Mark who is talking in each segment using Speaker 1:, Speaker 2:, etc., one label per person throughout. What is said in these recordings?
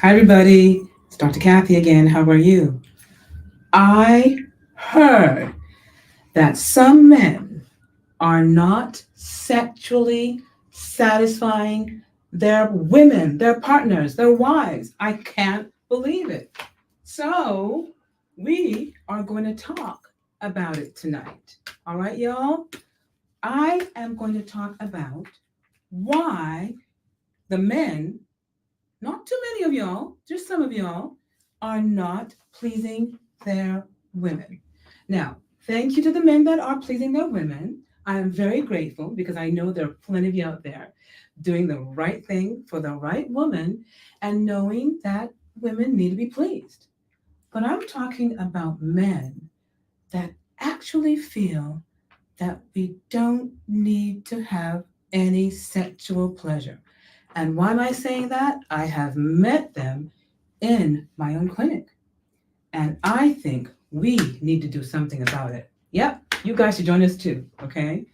Speaker 1: Hi, everybody. It's Dr. Kathy again. How are you? I heard that some men are not sexually satisfying their women, their partners, their wives. I can't believe it. So, we are going to talk about it tonight. All right, y'all? I am going to talk about why the men, not too many of y'all, just some of y'all, are not pleasing their women. Now, thank you to the men that are pleasing their women. I am very grateful because I know there are plenty of you out there doing the right thing for the right woman and knowing that women need to be pleased. But I'm talking about men that actually feel that we don't need to have any sexual pleasure. And why am I saying that? I have met them in my own clinic. And I think we need to do something about it. Yep, you guys should join us too, okay?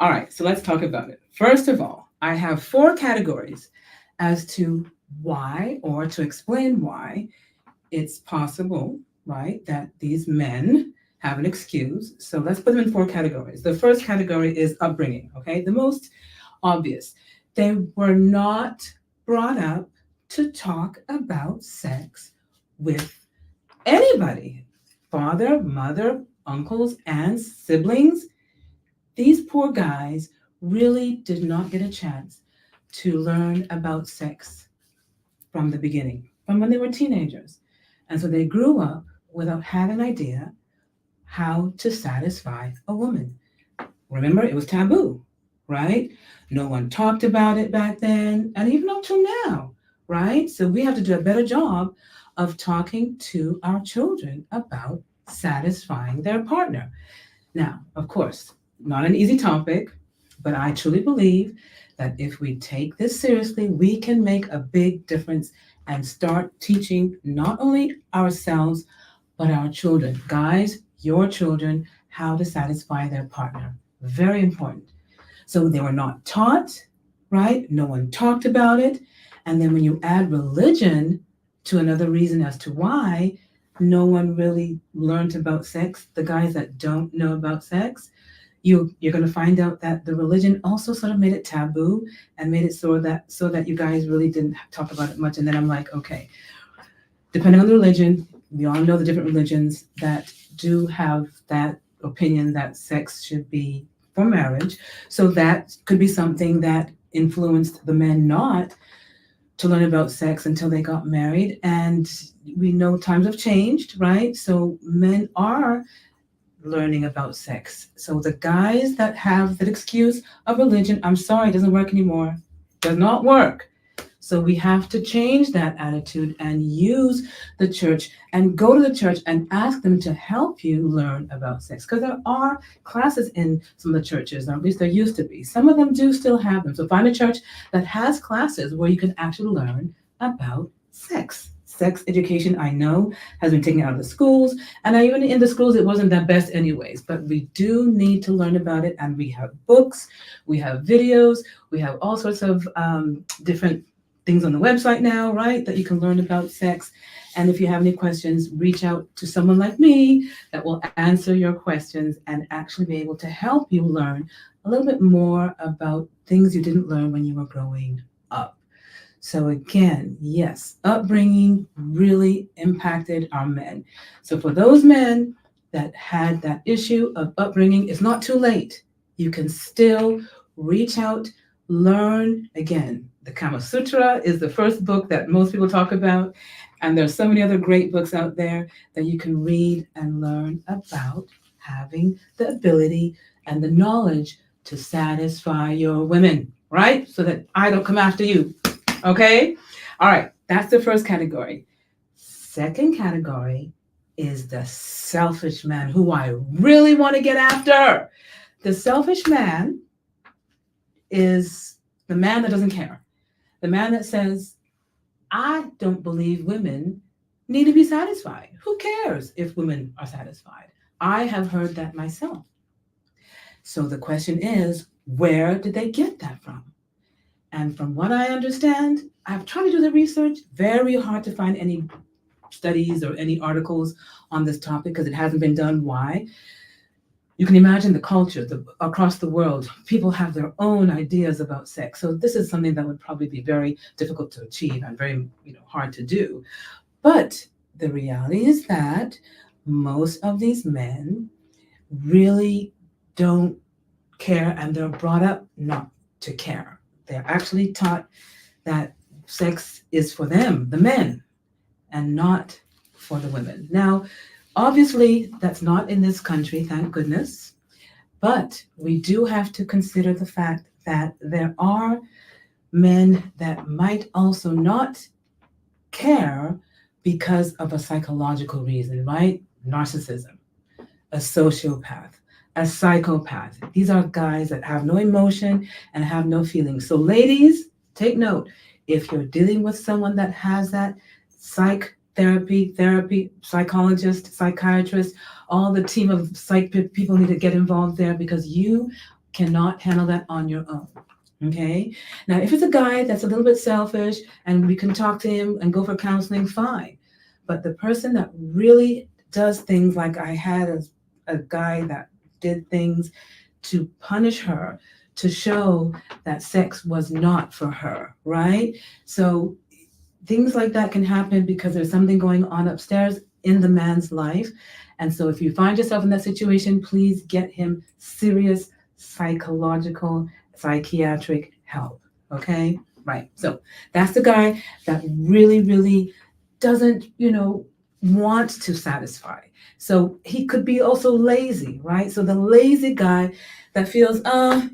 Speaker 1: All right, so let's talk about it. First of all, I have four categories as to why or to explain why it's possible, right, that these men have an excuse. So let's put them in four categories. The first category is upbringing, okay? The most obvious. They were not brought up to talk about sex with anybody, father, mother, uncles, aunts, siblings. These poor guys really did not get a chance to learn about sex from the beginning, from when they were teenagers. And so they grew up without having an idea how to satisfy a woman. Remember, it was taboo, right? No one talked about it back then, and even up till now, right? So we have to do a better job of talking to our children about satisfying their partner. Now, of course, not an easy topic, but I truly believe that if we take this seriously, we can make a big difference and start teaching not only ourselves, but our children. Guys, your children, how to satisfy their partner. Very important. So they were not taught, right? No one talked about it. And then when you add religion to another reason as to why no one really learned about sex, the guys that don't know about sex, you're going to find out that the religion also sort of made it taboo and made it so that you guys really didn't talk about it much. And then I'm like, okay, depending on the religion, we all know the different religions that do have that opinion that sex should be for marriage. So that could be something that influenced the men not to learn about sex until they got married. And we know times have changed, right? So men are learning about sex. So the guys that have that excuse of religion, I'm sorry, it doesn't work anymore. Does not work. So we have to change that attitude and use the church and go to the church and ask them to help you learn about sex. Because there are classes in some of the churches, or at least there used to be. Some of them do still have them. So find a church that has classes where you can actually learn about sex. Sex education, I know, has been taken out of the schools. And even in the schools, it wasn't that best, anyways. But we do need to learn about it. And we have books, we have videos, we have all sorts of different things on the website now, right, that you can learn about sex. And if you have any questions, reach out to someone like me that will answer your questions and actually be able to help you learn a little bit more about things you didn't learn when you were growing up. So again, yes, upbringing really impacted our men. So for those men that had that issue of upbringing, it's not too late. You can still reach out, learn. Again, the Kama Sutra is the first book that most people talk about. And there's so many other great books out there that you can read and learn about having the ability and the knowledge to satisfy your women, right? So that I don't come after you. Okay? All right, that's the first category. Second category is the selfish man who I really want to get after. The selfish man is the man that doesn't care. The man that says, I don't believe women need to be satisfied. Who cares if women are satisfied? I have heard that myself. So the question is, where did they get that from? And from what I understand, I've tried to do the research, very hard to find any studies or any articles on this topic because it hasn't been done. Why? You can imagine the culture across the world. People have their own ideas about sex. So this is something that would probably be very difficult to achieve and very hard to do. But the reality is that most of these men really don't care and they're brought up not to care. They're actually taught that sex is for them, the men, and not for the women. Now, obviously, that's not in this country, thank goodness. But we do have to consider the fact that there are men that might also not care because of a psychological reason, right? Narcissism, a sociopath, a psychopath. These are guys that have no emotion and have no feelings. So, ladies, take note. If you're dealing with someone that has that, therapy, psychologist, psychiatrist, all the team of psych people need to get involved there because you cannot handle that on your own. Okay. Now, if it's a guy that's a little bit selfish and we can talk to him and go for counseling, fine. But the person that really does things like I had a guy that did things to punish her, to show that sex was not for her, right? So things like that can happen because there's something going on upstairs in the man's life. And so if you find yourself in that situation, please get him serious psychological, psychiatric help. Okay? Right. So that's the guy that really, really doesn't, want to satisfy. So he could be also lazy, right? So the lazy guy that feels,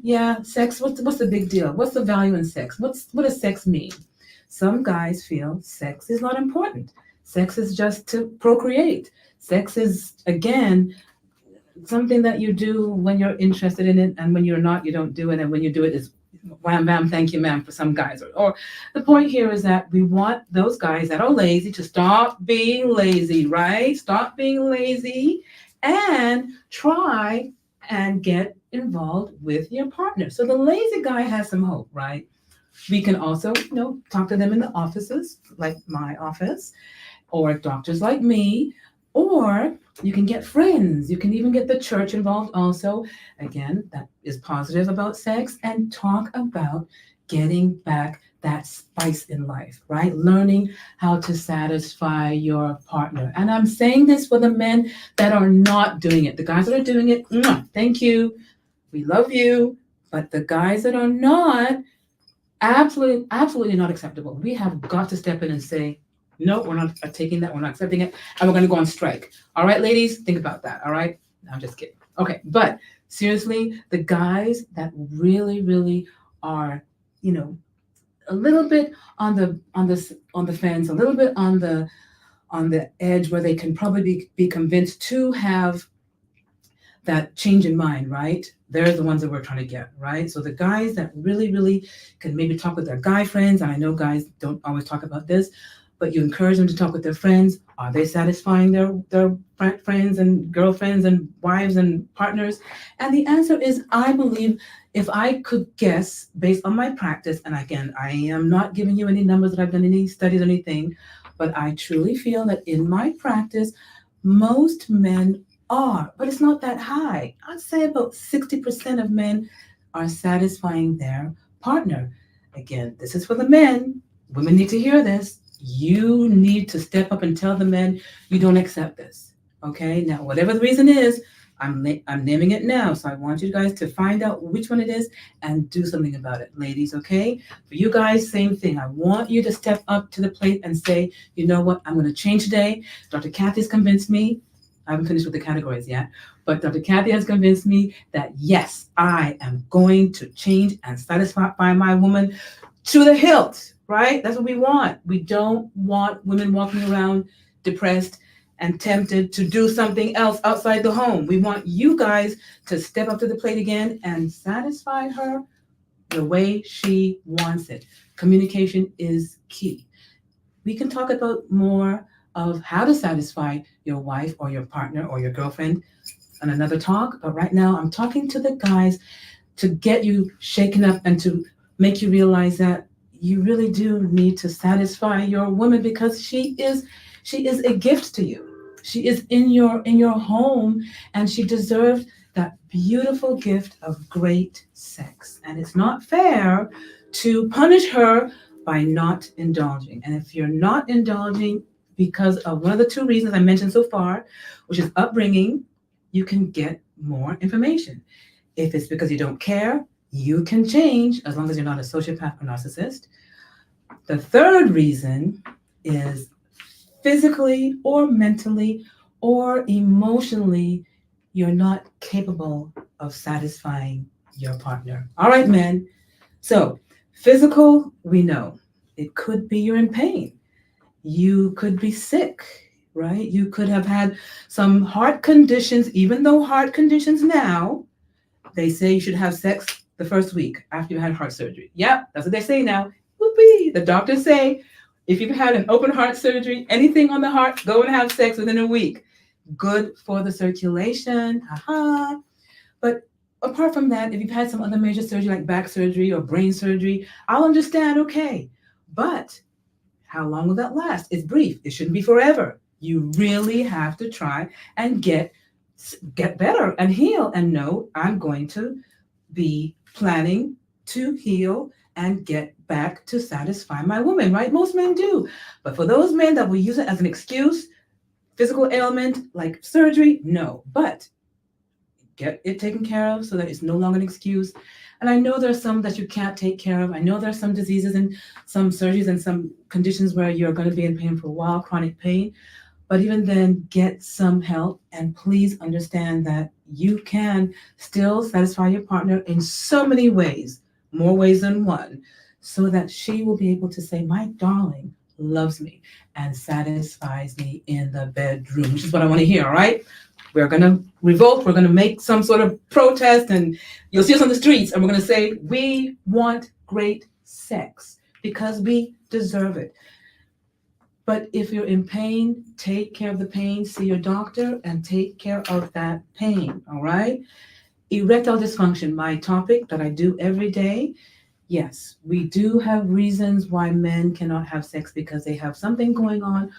Speaker 1: yeah, sex, what's the big deal? What's the value in sex? What does sex mean? Some guys feel sex is not important. Sex is just to procreate. Sex is, again, something that you do when you're interested in it, and when you're not, you don't do it. And when you do it, is wham, bam, thank you, ma'am, for some guys. Or the point here is that we want those guys that are lazy to stop being lazy, right? Stop being lazy and try and get involved with your partner. So the lazy guy has some hope, right? We can also, talk to them in the offices, like my office, or doctors like me, or you can get friends. You can even get the church involved also. Again, that is positive about sex, and talk about getting back that spice in life, right? Learning how to satisfy your partner. And I'm saying this for the men that are not doing it. The guys that are doing it, thank you. We love you. But the guys that are not, absolutely not acceptable. We have got to step in and say, no, we're not taking that. We're not accepting it. And we're going to go on strike. All right, ladies, think about that. All right. No, I'm just kidding. Okay. But seriously, the guys that really, really are, a little bit on the fence, a little bit on the edge where they can probably be convinced to have that change in mind, right? They're the ones that we're trying to get, right? So the guys that really, really can maybe talk with their guy friends, and I know guys don't always talk about this, but you encourage them to talk with their friends. Are they satisfying their friends and girlfriends and wives and partners? And the answer is, I believe, if I could guess based on my practice, and again, I am not giving you any numbers that I've done any studies or anything, but I truly feel that in my practice, most men are, but it's not that high. I'd say about 60% of men are satisfying their partner. Again, this is for the men. Women need to hear this. You need to step up and tell the men you don't accept this. Okay? Now, whatever the reason is, I'm naming it now. So I want you guys to find out which one it is and do something about it, ladies, okay? For you guys, same thing. I want you to step up to the plate and say, you know what, I'm going to change today. Dr. Kathy's convinced me. I haven't finished with the categories yet, but Dr. Kathy has convinced me that yes, I am going to change and satisfy my woman to the hilt, right? That's what we want. We don't want women walking around depressed and tempted to do something else outside the home. We want you guys to step up to the plate again and satisfy her the way she wants it. Communication is key. We can talk about more of how to satisfy your wife or your partner or your girlfriend on another talk, but right now I'm talking to the guys to get you shaken up and to make you realize that you really do need to satisfy your woman because she is a gift to you. She is in your home, and she deserves that beautiful gift of great sex. And it's not fair to punish her by not indulging. And if you're not indulging because of one of the two reasons I mentioned so far, which is upbringing, you can get more information. If it's because you don't care, you can change as long as you're not a sociopath or narcissist. The third reason is physically or mentally or emotionally, you're not capable of satisfying your partner. All right, men. So, physical, we know. It could be you're in pain. You could be sick, right? You could have had some heart conditions, even though heart conditions now, they say you should have sex the first week after you had heart surgery. Yep, that's what they say now. Whoopee. The doctors say if you've had an open heart surgery, anything on the heart, go and have sex within a week. Good for the circulation. Haha. But apart from that, if you've had some other major surgery like back surgery or brain surgery, I'll understand, okay. But how long will that last? It's brief. It shouldn't be forever. You really have to try and get better and heal and know I'm going to be planning to heal and get back to satisfy my woman, right? Most men do. But for those men that will use it as an excuse, physical ailment like surgery, no. But get it taken care of so that it's no longer an excuse. And I know there's some that you can't take care of. I know there's some diseases and some surgeries and some conditions where you're going to be in pain for a while, chronic pain. But even then, get some help. And please understand that you can still satisfy your partner in so many ways, more ways than one, so that she will be able to say, my darling loves me and satisfies me in the bedroom, which is what I want to hear, all right? We're going to revolt. We're going to make some sort of protest, and you'll see us on the streets, and we're going to say, we want great sex because we deserve it. But if you're in pain, take care of the pain, see your doctor, and take care of that pain, all right? Erectile dysfunction, my topic that I do every day. Yes, we do have reasons why men cannot have sex because they have something going on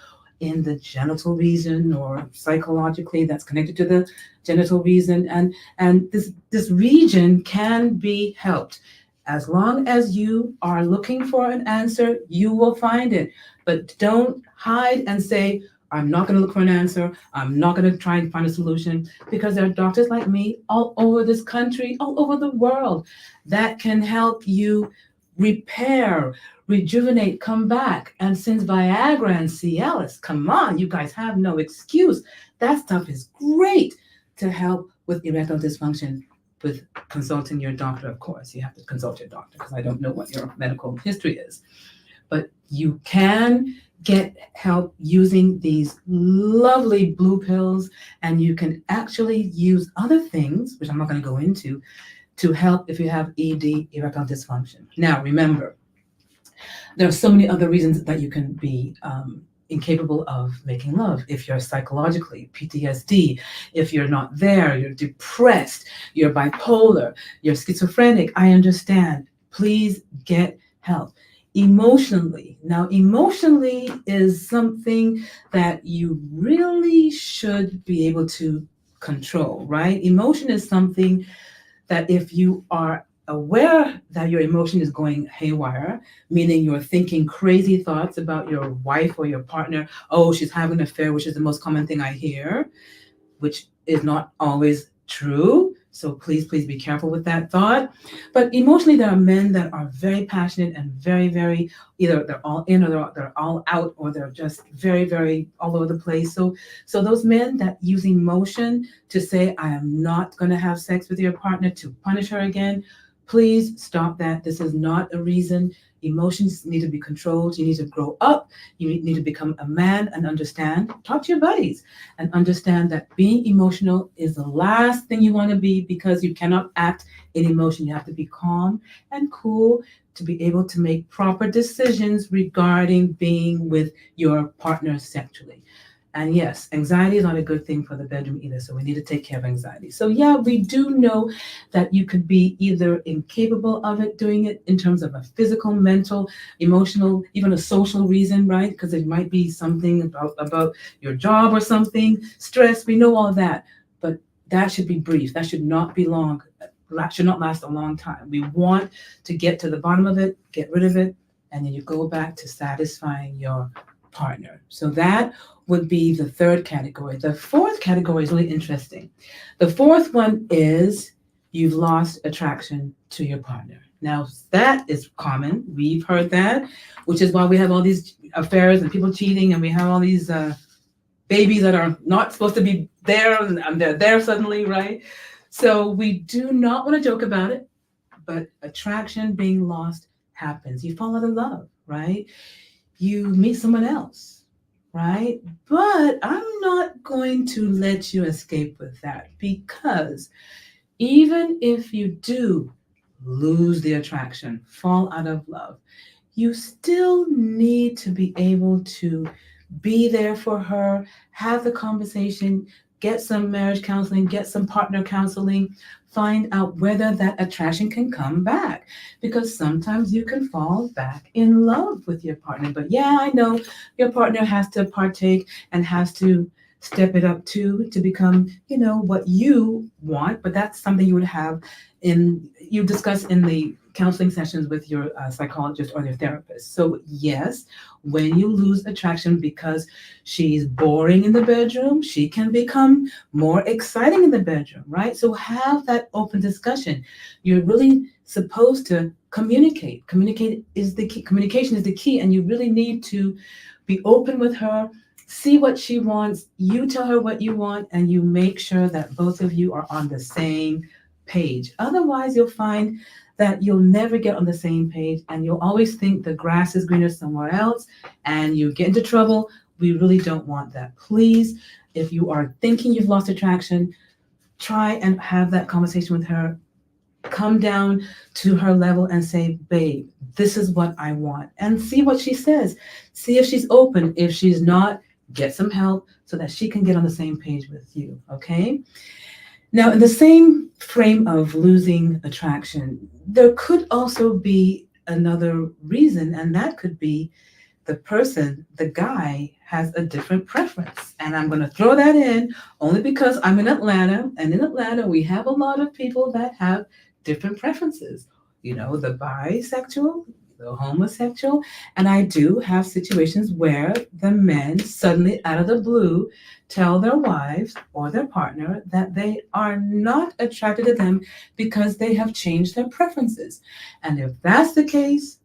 Speaker 1: in the genital region or psychologically that's connected to the genital region. And this region can be helped. As long as you are looking for an answer, you will find it. But don't hide and say, I'm not going to look for an answer. I'm not going to try and find a solution, because there are doctors like me all over this country, all over the world, that can help you repair, rejuvenate, come back. And since Viagra and Cialis, come on, you guys have no excuse. That stuff is great to help with erectile dysfunction. With consulting your doctor, of course. You have to consult your doctor because I don't know what your medical history is. But you can get help using these lovely blue pills, and you can actually use other things, which I'm not going to go into, to help if you have ED, erectile dysfunction. Now, remember, there are so many other reasons that you can be incapable of making love. If you're psychologically PTSD, if you're not there, you're depressed, you're bipolar, you're schizophrenic, I understand. Please get help. Emotionally, now emotionally is something that you really should be able to control, right? Emotion is something that if you are aware that your emotion is going haywire, meaning you're thinking crazy thoughts about your wife or your partner, oh, she's having an affair, which is the most common thing I hear, which is not always true. So please be careful with that thought. But emotionally, there are men that are very passionate and very, very, either they're all in or they're all out, or they're just very, very all over the place. So those men that use emotion to say, I am not going to have sex with your partner, to punish her again, please stop that. This is not a reason. Emotions need to be controlled. You need to grow up. You need to become a man and understand. Talk to your buddies and understand that being emotional is the last thing you want to be, because you cannot act in emotion. You have to be calm and cool to be able to make proper decisions regarding being with your partner sexually. And yes, anxiety is not a good thing for the bedroom either. So we need to take care of anxiety. So yeah, we do know that you could be either incapable of it, doing it in terms of a physical, mental, emotional, even a social reason, right? Because it might be something about your job or something, stress. We know all that, but that should be brief. That should not be long. That should not last a long time. We want to get to the bottom of it, get rid of it, and then you go back to satisfying your partner. So that would be the third category. The fourth category is really interesting. The fourth one is you've lost attraction to your partner. Now, that is common. We've heard that, which is why we have all these affairs and people cheating, and we have all these babies that are not supposed to be there and they're there suddenly, right? So we do not want to joke about it, but attraction being lost happens. You fall out of love, right? You meet someone else, right? But I'm not going to let you escape with that, because even if you do lose the attraction, fall out of love, you still need to be able to be there for her, have the conversation, get some marriage counseling, get some partner counseling, find out whether that attraction can come back. Because sometimes you can fall back in love with your partner. But yeah, I know your partner has to partake and has to step it up too to become, what you want. But that's something you would have you discuss in the counseling sessions with your psychologist or your therapist. So yes, when you lose attraction because she's boring in the bedroom, she can become more exciting in the bedroom, right? So have that open discussion. You're really supposed to communicate. Communication is the key, and you really need to be open with her. See what she wants, you tell her what you want, and you make sure that both of you are on the same page. Otherwise, you'll find that you'll never get on the same page, and you'll always think the grass is greener somewhere else, and you get into trouble. We really don't want that. Please, if you are thinking you've lost attraction, try and have that conversation with her. Come down to her level and say, babe, this is what I want. And see what she says. See if she's open. If she's not, get some help so that she can get on the same page with you. Okay? Now, in the same frame of losing attraction, there could also be another reason, and that could be the guy, has a different preference. And I'm going to throw that in only because I'm in Atlanta, and in Atlanta, we have a lot of people that have different preferences. The bisexual, the homosexual, and I do have situations where the men suddenly, out of the blue, tell their wives or their partner that they are not attracted to them because they have changed their preferences. And if that's the case,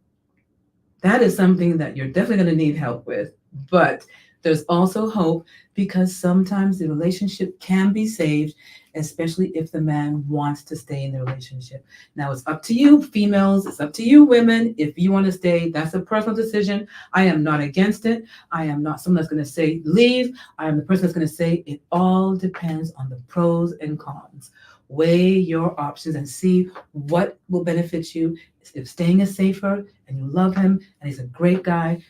Speaker 1: that is something that you're definitely going to need help with. But there's also hope, because sometimes the relationship can be saved, especially if the man wants to stay in the relationship. Now, it's up to you, females, it's up to you, women. If you want to stay, that's a personal decision. I am not against it. I am not someone that's going to say leave. I am the person that's going to say it all depends on the pros and cons. Weigh your options and see what will benefit you. If staying is safer and you love him and he's a great guy,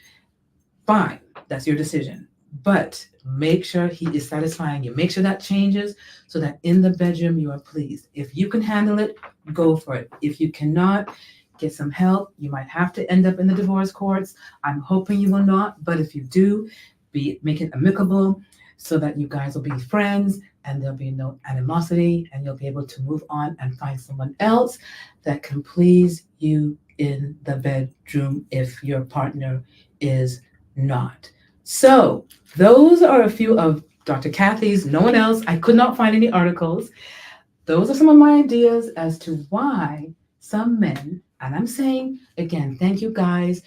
Speaker 1: fine, that's your decision. But make sure he is satisfying you. Make sure that changes so that in the bedroom you are pleased. If you can handle it, go for it. If you cannot, get some help. You might have to end up in the divorce courts. I'm hoping you will not, but if you do, make it amicable so that you guys will be friends and there'll be no animosity, and you'll be able to move on and find someone else that can please you in the bedroom if your partner is not. So those are a few of Dr. Kathy's, no one else. I could not find any articles. Those are some of my ideas as to why some men, and I'm saying again, thank you guys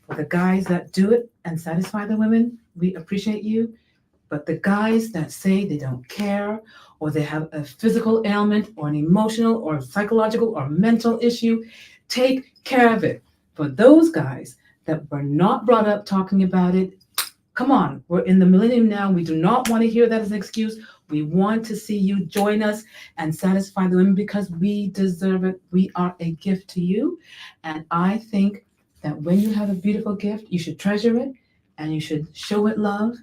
Speaker 1: for the guys that do it and satisfy the women. We appreciate you. But the guys that say they don't care, or they have a physical ailment or an emotional or psychological or mental issue, take care of it. For those guys that were not brought up talking about it, come on, we're in the millennium now. We do not want to hear that as an excuse. We want to see you join us and satisfy the women, because we deserve it. We are a gift to you. And I think that when you have a beautiful gift, you should treasure it and you should show it love.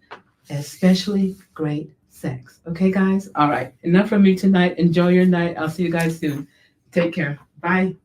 Speaker 1: especially great sex. Okay, guys? All right. Enough from me tonight. Enjoy your night. I'll see you guys soon. Take care. Bye.